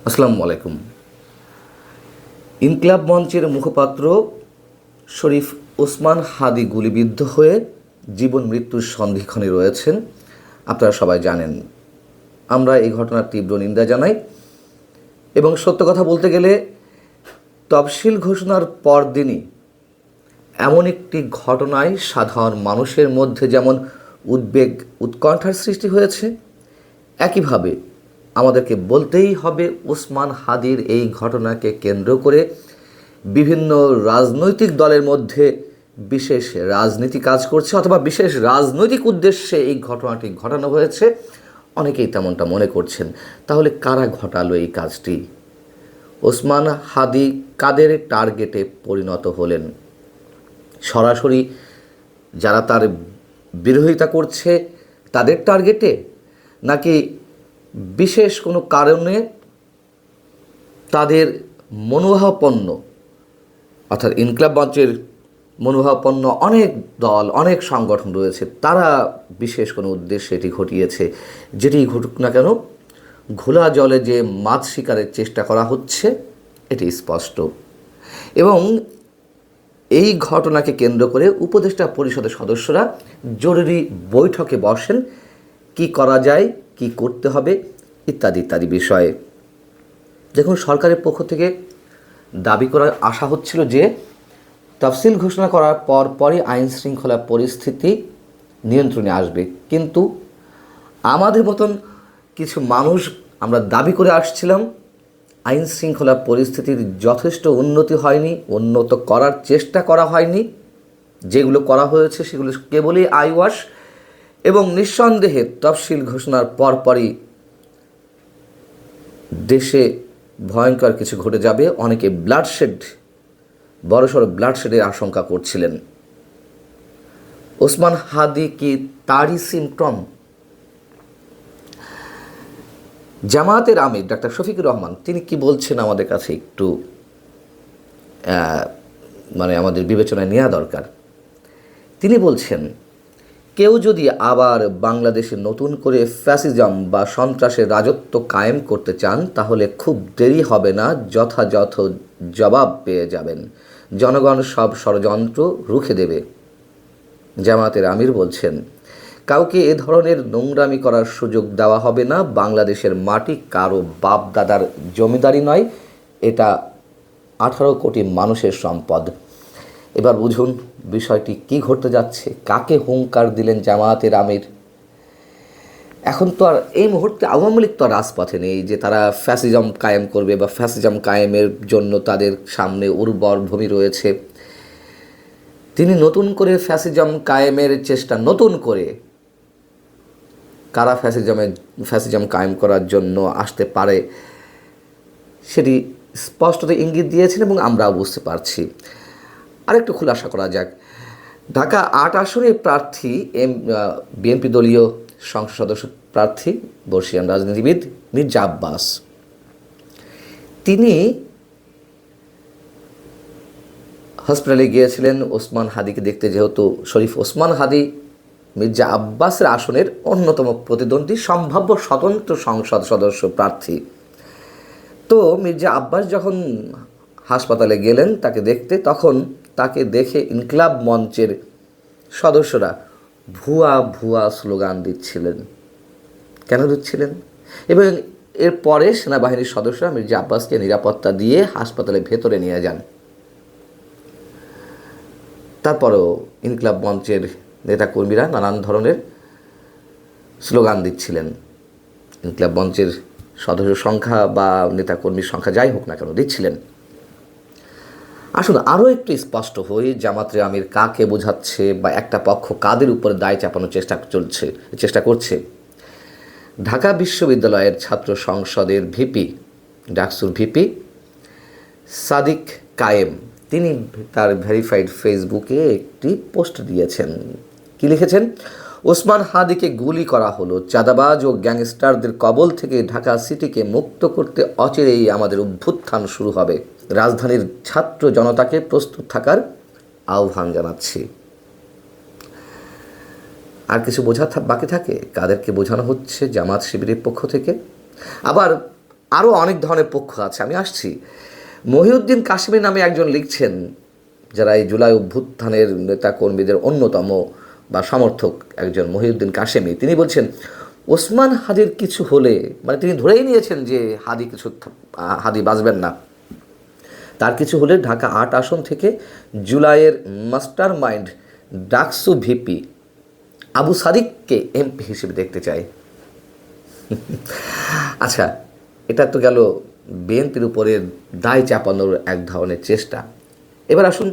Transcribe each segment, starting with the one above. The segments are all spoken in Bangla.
আসসালামু আলাইকুম। ইনকিলাব মঞ্চের মুখপাত্র শরীফ ওসমান হাদি গুলিবিদ্ধ হয়ে জীবন মৃত্যুর সন্ধিক্ষণে রয়েছেন, আপনারা সবাই জানেন। আমরা এই ঘটনার তীব্র নিন্দা জানাই এবং সত্য কথা বলতে গেলে তফসিল ঘোষণার পরদিনই এমন একটি ঘটনায় সাধারণ মানুষের মধ্যে যেমন উদ্বেগ উৎকণ্ঠার সৃষ্টি হয়েছে, একইভাবে আমাদেরকে বলতেই হবে ওসমান হাদির এই ঘটনাকে কেন্দ্র করে বিভিন্ন রাজনৈতিক দলের মধ্যে বিশেষ রাজনীতি কাজ করছে, অথবা বিশেষ রাজনৈতিক উদ্দেশ্যে এই ঘটনাটি ঘটানো হয়েছে। অনেকেই তেমনটা মনে করছেন। তাহলে কারা ঘটালো এই কাজটি? ওসমান হাদি কাদের টার্গেটে পরিণত হলেন? সরাসরি যারা তার বিরোধিতা করছে তাদের টার্গেটে, নাকি বিশেষ কোনো কারণে তাদের মনোভাবাপন্ন, অর্থাৎ ইনকিলাব মঞ্চের মনোভাবাপন্ন অনেক দল, অনেক সংগঠন রয়েছে, তারা বিশেষ কোনো উদ্দেশ্যে এটি ঘটিয়েছে? যেটি ঘটুক না কেন, ঘোলা জলে যে মাছ শিকারের চেষ্টা করা হচ্ছে এটি স্পষ্ট। এবং এই ঘটনাকে কেন্দ্র করে উপদেষ্টা পরিষদের সদস্যরা জরুরি বৈঠকে বসেন, কি করা যায়, কি করতে হবে ইত্যাদি ইত্যাদি বিষয়ে। দেখুন, সরকারের পক্ষ থেকে দাবি করা আশা হচ্ছিল যে তফসিল ঘোষণা করার পরই আইন শৃঙ্খলা পরিস্থিতি নিয়ন্ত্রণে আসবে, কিন্তু আমাদের মতন কিছু মানুষ আমরা দাবি করে আসছিলাম আইন শৃঙ্খলা পরিস্থিতির যথেষ্ট উন্নতি হয়নি, উন্নত করার চেষ্টা করা হয়নি। যেগুলো করা হয়েছে সেগুলো কেবলই আইওয়াশ, এবং নিঃসন্দেহে তফসিল ঘোষণার পরপরই দেশে ভয়ঙ্কর কিছু ঘটে যাবে। অনেকে বড়সড় ব্লাডশেডের আশঙ্কা করছিলেন। ওসমান হাদি কি তারই সিমটম? জামায়াতের আমির ডাক্তার শফিকুর রহমান তিনি কি বলছেন আমাদের কাছে একটু আমাদের বিবেচনায় নেওয়া দরকার। তিনি বলছেন, কেউ যদি আবার বাংলাদেশে নতুন করে ফ্যাসিজম বা সন্ত্রাসের রাজত্ব কায়েম করতে চান, তাহলে খুব দেরি হবে না, যথাযথ জবাব পেয়ে যাবেন। জনগণ সব ষড়যন্ত্র রুখে দেবে। জামায়াতের আমির বলছেন, কাউকে এ ধরনের নোংরামি করার সুযোগ দেওয়া হবে না। বাংলাদেশের মাটি কারো বাপ দাদার জমিদারি নয়, এটা 18 কোটি মানুষের সম্পদ। এবার বুঝুন বিষয়টি কি ঘটতে যাচ্ছে, কাকে হুঙ্কার দিলেন জামায়াতের আমির। এখন তো আর এই মুহূর্তে আওয়ামী লীগ তো আর রাজপথে নেই যে তারা ফ্যাসিজম কায়েম করবে বা ফ্যাসিজম কায়েমের জন্য তাদের সামনে উর্বর ভূমি রয়েছে। তিনি নতুন করে ফ্যাসিজম কায়েমের চেষ্টা, নতুন করে কারা ফ্যাসিজম কায়েম করার জন্য আসতে পারে সেটি স্পষ্টত ইঙ্গিত দিয়েছেন এবং আমরাও বুঝতে পারছি। আরেকটু খুলাসা করা যাক। ঢাকা 8 আসনের প্রার্থী বিএনপি দলীয় সংসদ সদস্য প্রার্থী বর্ষিয়ান রাজনীতিবিদ মির্জা আব্বাস, তিনি হসপিটালে গিয়েছিলেন ওসমান হাদিকে দেখতে। যেহেতু শরীফ ওসমান হাদি মির্জা আব্বাসের আসনের অন্যতম প্রতিদ্বন্দ্বী, সম্ভাব্য স্বতন্ত্র সংসদ সদস্য প্রার্থী, তো মির্জা আব্বাস যখন হাসপাতালে গেলেন তাকে দেখতে, তখন তাকে দেখে ইনকিলাব মঞ্চের সদস্যরা ভুয়া ভুয়া স্লোগান দিচ্ছিলেন। কেন দিচ্ছিলেন? এবং এরপরে সেনাবাহিনীর সদস্যরা মির্জা আব্বাসকে নিরাপত্তা দিয়ে হাসপাতালের ভেতরে নিয়ে যান। তারপরেও ইনকিলাব মঞ্চের নেতাকর্মীরা নানান ধরনের স্লোগান দিচ্ছিলেন। ইনকিলাব মঞ্চের সদস্য সংখ্যা বা নেতাকর্মীর সংখ্যা যাই হোক না কেন, দিচ্ছিলেন। আসুন আরও একটু স্পষ্ট হই, জামায়াতের আমির কাকে বোঝাচ্ছে বা একটা পক্ষ কাদের উপরে দায় চাপানোর চেষ্টা করছে। ঢাকা বিশ্ববিদ্যালয়ের ছাত্র সংসদের ভিপি, ডাকসুর ভিপি সাদিক কায়েম, তিনি তার ভেরিফাইড ফেসবুকে একটি পোস্ট দিয়েছেন। কি লিখেছেন? ওসমান হাদিকে গুলি করা হলো, চাঁদাবাজ ও গ্যাংস্টারদের কবল থেকে ঢাকা সিটিকে মুক্ত করতে অচিরেই আমাদের অভ্যুত্থান শুরু হবে। রাজধানীর ছাত্র জনতাকে প্রস্তুত থাকার আহ্বান জানাচ্ছি। আর কিছু বোঝা বাকি থাকে? কাদেরকে বোঝানো হচ্ছে জামাত শিবিরের পক্ষ থেকে? আবার আরও অনেক ধরনের পক্ষ আছে, আমি আসছি। মহিউদ্দিন কাশেমী নামে একজন লিখছেন, যারা এই জুলাই অভ্যুত্থানের নেতাকর্মীদের অন্যতম বা সমর্থক একজন মহিউদ্দিন কাশেমী, তিনি বলছেন ওসমান হাদির কিছু হলে, মানে তিনি ধরেই নিয়েছেন যে হাদি বাঁচবেন না, তার কিছু হলে ঢাকা ৮ আসন থেকে জুলাইয়ের master mind DUCSU VP Abu সাদিককে এমপি হিসেবে দেখতে চায়। আচ্ছা, এটা তো গেল বিএনপির উপরে দায় চাপানোর এক ধরনের চেষ্টা। এবার আসুন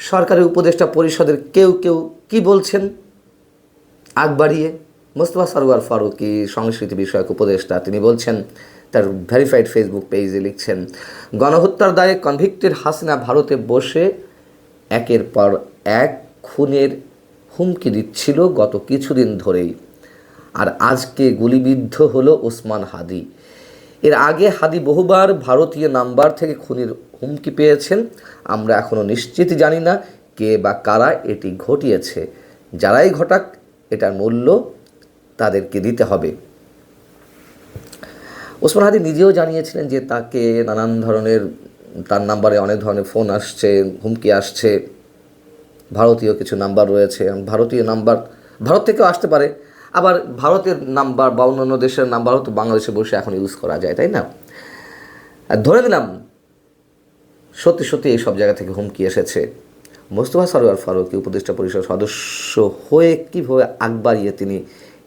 সরকারি উপদেষ্টা পরিষদের কেউ কেউ কি বলছেন আগ বাড়িয়ে। মোস্তফা সরওয়ার ফারুকী সংস্কৃতি বিষয়ক উপদেষ্টা, তিনি বলছেন, তার ভেরিফাইড ফেসবুক পেজে লিখছেন, গণহত্যার দায়ে কনভিক্টেড হাসিনা ভারতে বসে একের পর এক খুনের হুমকি দিচ্ছিল গত কিছুদিন ধরেই, আর আজকে গুলিবিদ্ধ হলো ওসমান হাদি। এর আগে হাদি বহুবার ভারতীয় নাম্বার থেকে খুনের হুমকি পেয়েছেন। আমরা এখনও নিশ্চিত জানি না কে বা কারা এটি ঘটিয়েছে। যারাই ঘটাক, এটার মূল্য তাদেরকে দিতে হবে। ওসমান হাদি নিজেও জানিয়েছিলেন যে তাকে নানান ধরনের, তার নাম্বারে অনেক ধরনের ফোন আসছে, হুমকি আসছে। ভারতীয় কিছু নাম্বার রয়েছে, ভারতীয় নাম্বার ভারত থেকেও আসতে পারে, আবার ভারতের নাম্বার বা অন্যান্য দেশের নাম্বারও তো বাংলাদেশে বসে এখন ইউজ করা যায়, তাই না? আর ধরে নিলাম সত্যি সত্যি এই সব জায়গা থেকে হুমকি এসেছে। মোস্তফা সরওয়ার ফারুকী উপদেষ্টা পরিষদ সদস্য হয়ে কীভাবে আগ বাড়িয়ে তিনি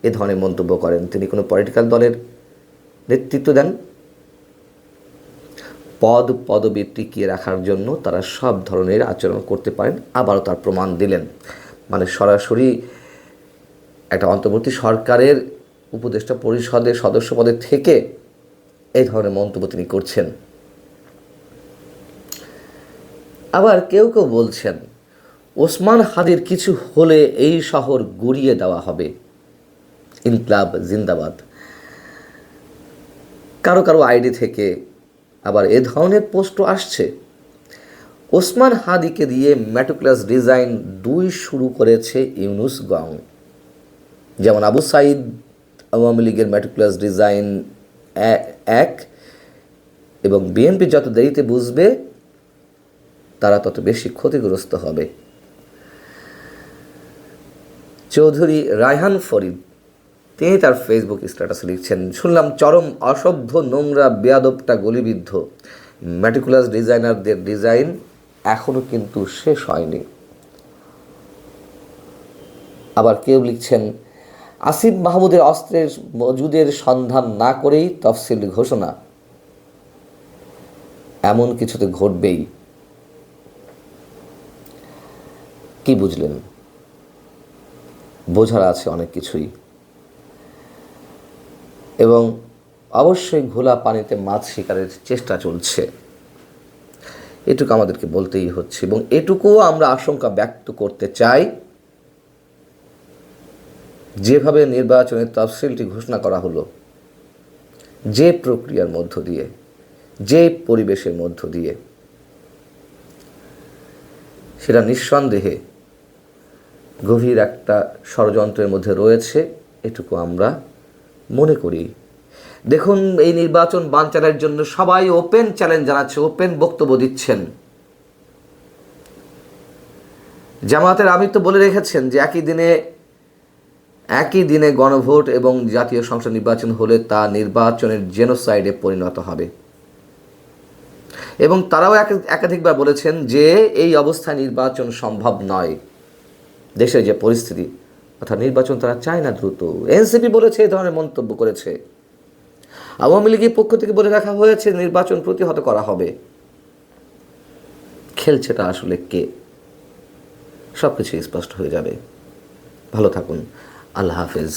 এ ধরনের মন্তব্য করেন? তিনি কোনো পলিটিক্যাল দলের নেতৃত্ব দেন, পদবি টিকিয়ে রাখার জন্য তারা সব ধরনের আচরণ করতে পারেন, আবারও তার প্রমাণ দিলেন। মানে সরাসরি একটা অন্তর্বর্তী সরকারের উপদেষ্টা পরিষদের সদস্য পদে থেকে এই ধরনের মন্তব্য তিনি করছেন। আবার কেউ কেউ বলছেন ওসমান হাদির কিছু হলে এই শহর গুড়িয়ে দেওয়া হবে, ইনকলাব জিন্দাবাদ। কারো কারো আইডি থেকে আবার এ ধরনের পোস্টও আসছে। ওসমান হাদিকে দিয়ে ম্যাটিকুলাস ডিজাইন ২ শুরু করেছে ইউনুস গং। যেমন আবু সাইদ আওয়ামী লীগের ম্যাটিকুলাস ডিজাইন ১, এবং বিএনপি যত দেরিতে বুঝবে তারা তত বেশি ক্ষতিগ্রস্ত হবে। চৌধুরী রায়হান ফরিদ, তিনি তার ফেসবুক স্ট্যাটাসে লিখছেন, শুনলাম চরম অসভ্য নোংরা বেয়াদবটা গুলিবিদ্ধ, ম্যাটিকুলাস ডিজাইনারদের ডিজাইন এখনও কিন্তু শেষ হয়নি। আবার কেউ লিখছেন, আসিফ মাহমুদের অস্ত্রের মজুদের সন্ধান না করেই তফসিল ঘোষণা, এমন কিছুতে ঘটবেই। কি বুঝলেন? বোঝার আছে অনেক কিছুই, এবং অবশ্যই ঘোলা পানিতে মাছ শিকারের চেষ্টা চলছে, এটুকু আমাদেরকে বলতেই হচ্ছে। এবং এটুকুও আমরা আশঙ্কা ব্যক্ত করতে চাই, যেভাবে নির্বাচনের তফসিলটি ঘোষণা করা হলো, যে প্রক্রিয়ার মধ্য দিয়ে, যে পরিবেশের মধ্য দিয়ে, সেটা নিঃসন্দেহে গভীর একটা ষড়যন্ত্রের মধ্যে রয়েছে, এটুকু আমরা মনে করি। দেখুন, এই নির্বাচন বানচালের জন্য সবাই ওপেন চ্যালেঞ্জ জানাচ্ছে, ওপেন বক্তব্য দিচ্ছেন। জামায়াতের আমির তো বলে রেখেছেন যে একই দিনে গণভোট এবং জাতীয় সংসদ নির্বাচন হলে তা নির্বাচনের জেনোসাইডে পরিণত হবে, এবং তারাও একাধিকবার বলেছেন যে এই অবস্থায় নির্বাচন সম্ভব নয়। দেশের যে পরিস্থিতি, অর্থাৎ নির্বাচন তারা চায় না দ্রুত। এনসিপি বলেছে, এই ধরনের মন্তব্য করেছে। আওয়ামী লীগের পক্ষ থেকে বলে রাখা হয়েছে নির্বাচন প্রতিহত করা হবে। খেলছেটা আসলে কে? সব কিছু স্পষ্ট হয়ে যাবে। ভালো থাকুন। আল্লাহ হাফেজ।